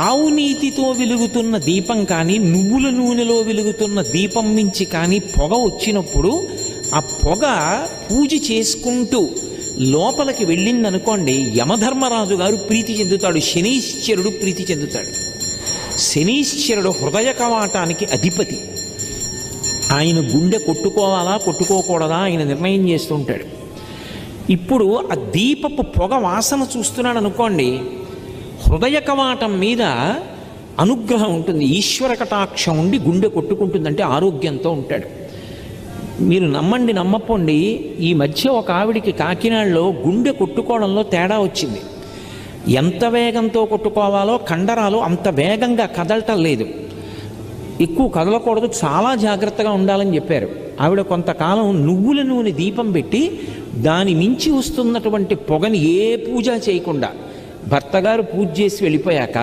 ఆవు నీతితో వెలుగుతున్న దీపం కానీ నువ్వుల నూనెలో వెలుగుతున్న దీపం నుంచి కానీ పొగ వచ్చినప్పుడు ఆ పొగ పూజ చేసుకుంటూ లోపలికి వెళ్ళిందనుకోండి, యమధర్మరాజు గారు ప్రీతి చెందుతాడు, శనీశ్వరుడు ప్రీతి చెందుతాడు. శనీశ్వరుడు హృదయ కవాటానికి అధిపతి. ఆయన గుండె కొట్టుకోవాలా కొట్టుకోకూడదా ఆయన నిర్ణయం చేస్తుంటాడు. ఇప్పుడు ఆ దీపపు పొగ వాసన చూస్తున్నాడు అనుకోండి, హృదయ కవాటం మీద అనుగ్రహం ఉంటుంది, ఈశ్వర కటాక్షం ఉండి గుండె కొట్టుకుంటుందంటే ఆరోగ్యంతో ఉంటాడు. మీరు నమ్మండి నమ్మపోండి, ఈ మధ్య ఒక ఆవిడికి కాకినాడలో గుండె కొట్టుకోవడంలో తేడా వచ్చింది. ఎంత వేగంతో కొట్టుకోవాలో కండరాలు అంత వేగంగా కదలటం లేదు, ఎక్కువ కదలకూడదు, చాలా జాగ్రత్తగా ఉండాలని చెప్పారు. ఆవిడ కొంతకాలం నువ్వుల నూనె దీపం పెట్టి దాని మించి వస్తున్నటువంటి పొగని ఏ పూజ చేయకుండా భర్త గారు పూజ చేసి వెళ్ళిపోయాక